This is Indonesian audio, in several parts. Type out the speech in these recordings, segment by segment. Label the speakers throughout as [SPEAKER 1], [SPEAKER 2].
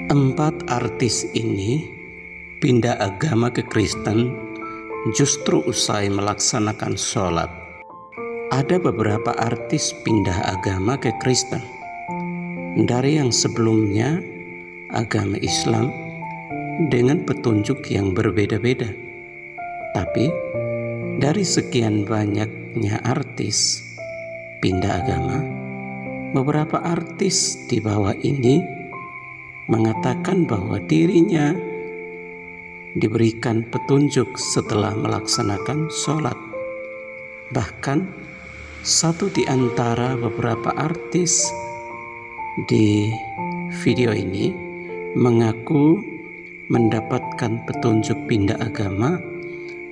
[SPEAKER 1] Empat artis ini pindah agama ke Kristen justru usai melaksanakan sholat. Ada beberapa artis pindah agama ke Kristen dari yang sebelumnya agama Islam dengan petunjuk yang berbeda-beda. Tapi dari sekian banyaknya artis pindah agama, beberapa artis di bawah ini mengatakan bahwa dirinya diberikan petunjuk setelah melaksanakan sholat. Bahkan satu di antara beberapa artis di video ini mengaku mendapatkan petunjuk pindah agama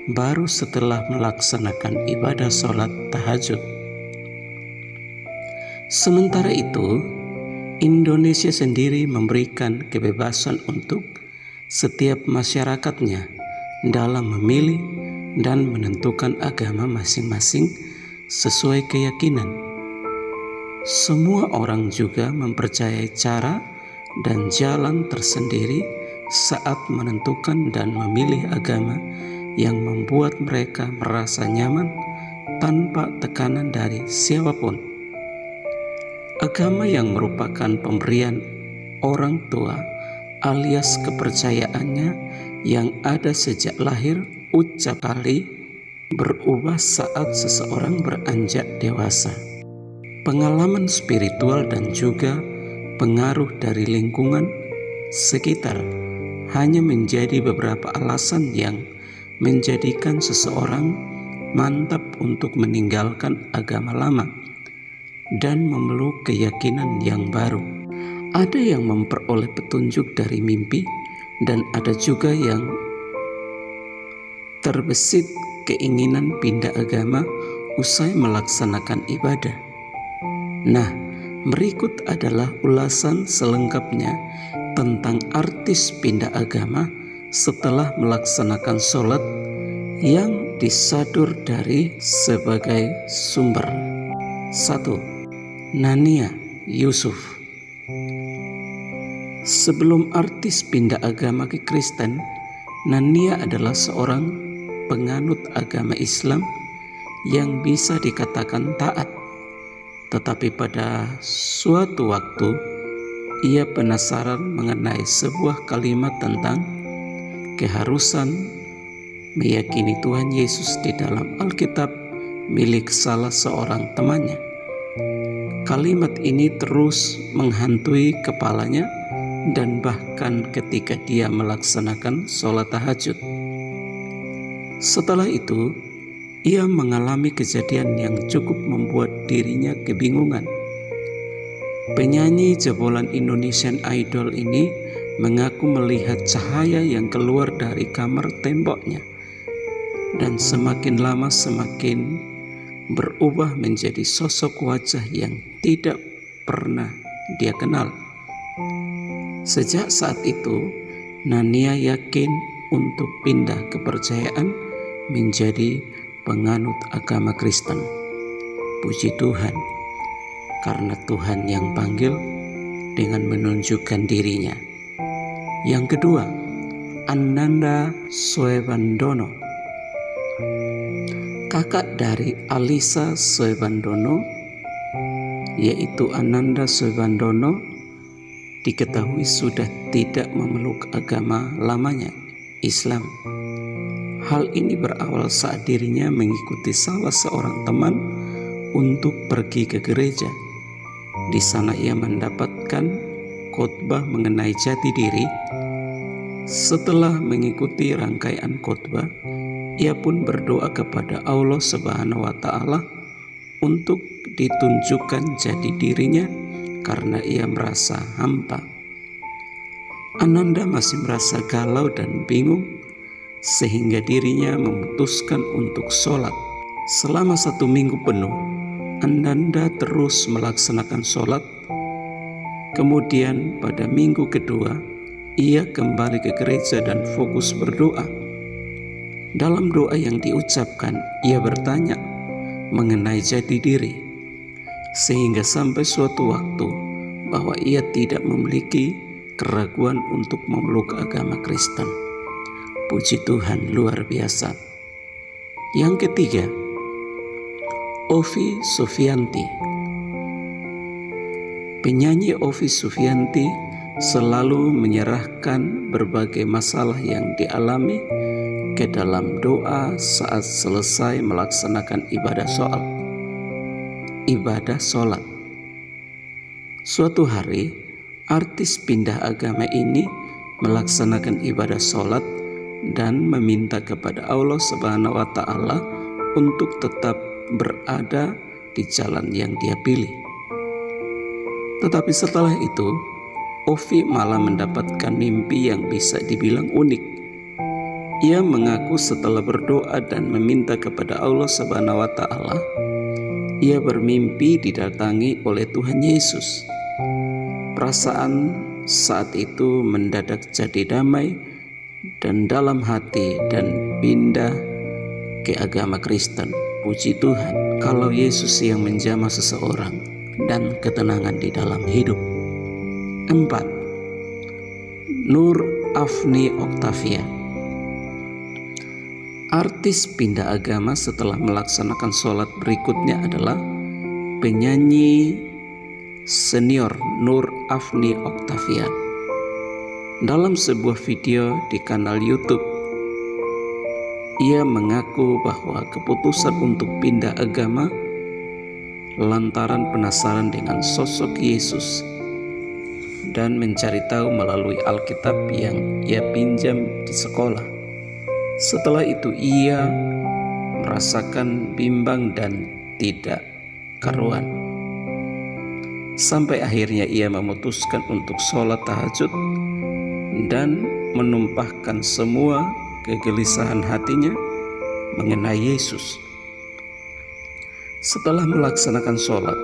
[SPEAKER 1] baru setelah melaksanakan ibadah sholat tahajud. Sementara itu, Indonesia sendiri memberikan kebebasan untuk setiap masyarakatnya dalam memilih dan menentukan agama masing-masing sesuai keyakinan. Semua orang juga mempercayai cara dan jalan tersendiri saat menentukan dan memilih agama yang membuat mereka merasa nyaman tanpa tekanan dari siapapun. Agama yang merupakan pemberian orang tua alias kepercayaannya yang ada sejak lahir ucap kali berubah saat seseorang beranjak dewasa. Pengalaman spiritual dan juga pengaruh dari lingkungan sekitar hanya menjadi beberapa alasan yang menjadikan seseorang mantap untuk meninggalkan agama lama dan memeluk keyakinan yang baru. Ada yang memperoleh petunjuk dari mimpi dan ada juga yang terbesit keinginan pindah agama usai melaksanakan ibadah. Nah, berikut adalah ulasan selengkapnya tentang artis pindah agama setelah melaksanakan sholat yang disadur dari sebagai sumber. 1. Nania Yusuf. Sebelum artis pindah agama ke Kristen, Nania adalah seorang penganut agama Islam yang bisa dikatakan taat. Tetapi pada suatu waktu, ia penasaran mengenai sebuah kalimat tentang keharusan meyakini Tuhan Yesus di dalam Alkitab milik salah seorang temannya. Kalimat ini terus menghantui kepalanya dan bahkan ketika dia melaksanakan sholat tahajud. Setelah itu, ia mengalami kejadian yang cukup membuat dirinya kebingungan. Penyanyi jebolan Indonesian Idol ini mengaku melihat cahaya yang keluar dari kamar temboknya dan semakin lama semakin berubah menjadi sosok wajah yang tidak pernah dia kenal. Sejak saat itu, Nania yakin untuk pindah kepercayaan menjadi penganut agama Kristen. Puji Tuhan, karena Tuhan yang panggil dengan menunjukkan dirinya. Yang kedua, Ananda Soebandono. Kakak dari Alisa Soebandono, yaitu Ananda Soebandono, diketahui sudah tidak memeluk agama lamanya, Islam. Hal ini berawal saat dirinya mengikuti salah seorang teman untuk pergi ke gereja. Di sana ia mendapatkan khotbah mengenai jati diri. Setelah mengikuti rangkaian khotbah, ia pun berdoa kepada Allah Subhanahu wa Ta'ala untuk ditunjukkan jati dirinya karena ia merasa hampa. Ananda masih merasa galau dan bingung sehingga dirinya memutuskan untuk sholat. Selama 1 minggu penuh, Ananda terus melaksanakan sholat. Kemudian pada minggu kedua, ia kembali ke gereja dan fokus berdoa. Dalam doa yang diucapkan, ia bertanya mengenai jati diri, sehingga sampai suatu waktu bahwa ia tidak memiliki keraguan untuk memeluk agama Kristen. Puji Tuhan, luar biasa. Yang ketiga, Ovi Sufianti. Penyanyi Ovi Sufianti selalu menyerahkan berbagai masalah yang dialami ke dalam doa saat selesai melaksanakan ibadah sholat. Suatu hari, artis pindah agama ini melaksanakan ibadah sholat dan meminta kepada Allah Subhanahu wa Ta'ala untuk tetap berada di jalan yang dia pilih. Tetapi setelah itu, Ovi malah mendapatkan mimpi yang bisa dibilang unik. Ia mengaku setelah berdoa dan meminta kepada Allah Subhanahu wa Ta'ala, ia bermimpi didatangi oleh Tuhan Yesus. Perasaan saat itu mendadak jadi damai dan dalam hati dan pindah ke agama Kristen. Puji Tuhan, kalau Yesus yang menjamah seseorang dan ketenangan di dalam hidup. 4. Nur Afni Octavia. Artis pindah agama setelah melaksanakan sholat berikutnya adalah penyanyi senior Nur Afni Octavia. Dalam sebuah video di kanal YouTube, ia mengaku bahwa keputusan untuk pindah agama lantaran penasaran dengan sosok Yesus dan mencari tahu melalui Alkitab yang ia pinjam di sekolah. Setelah itu ia merasakan bimbang dan tidak karuan. Sampai akhirnya ia memutuskan untuk sholat tahajud dan menumpahkan semua kegelisahan hatinya mengenai Yesus. Setelah melaksanakan sholat,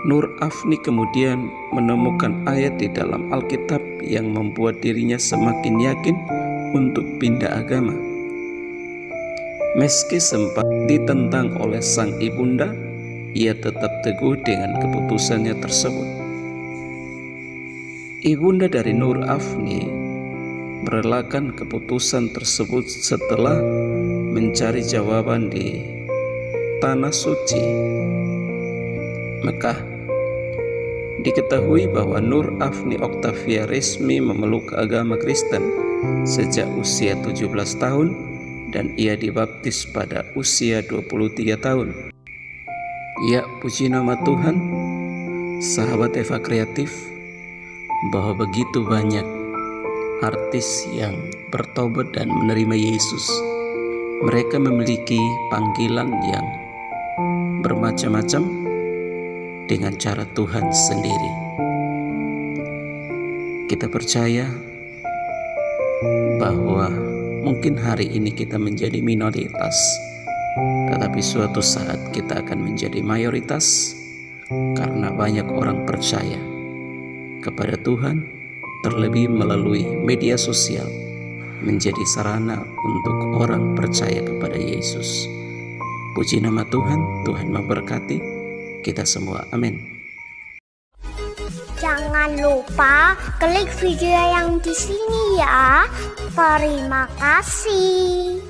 [SPEAKER 1] Nur Afni kemudian menemukan ayat di dalam Alkitab yang membuat dirinya semakin yakin untuk pindah agama. Meski sempat ditentang oleh sang ibunda, ia tetap teguh dengan keputusannya tersebut. Ibunda dari Nur Afni merelakan keputusan tersebut setelah mencari jawaban di Tanah Suci, Mekah. Diketahui bahwa Nur Afni Octavia resmi memeluk agama Kristen sejak usia 17 tahun dan ia dibaptis pada usia 23 tahun. Ya, puji nama Tuhan, sahabat Eva Kreatif, bahwa begitu banyak artis yang bertobat dan menerima Yesus. Mereka memiliki panggilan yang bermacam-macam dengan cara Tuhan sendiri. Kita percaya bahwa mungkin hari ini kita menjadi minoritas, tetapi suatu saat kita akan menjadi mayoritas karena banyak orang percaya kepada Tuhan, terlebih melalui media sosial menjadi sarana untuk orang percaya kepada Yesus. Puji nama Tuhan, Tuhan memberkati kita semua. Amin.
[SPEAKER 2] Jangan lupa klik video yang di sini ya. Terima kasih.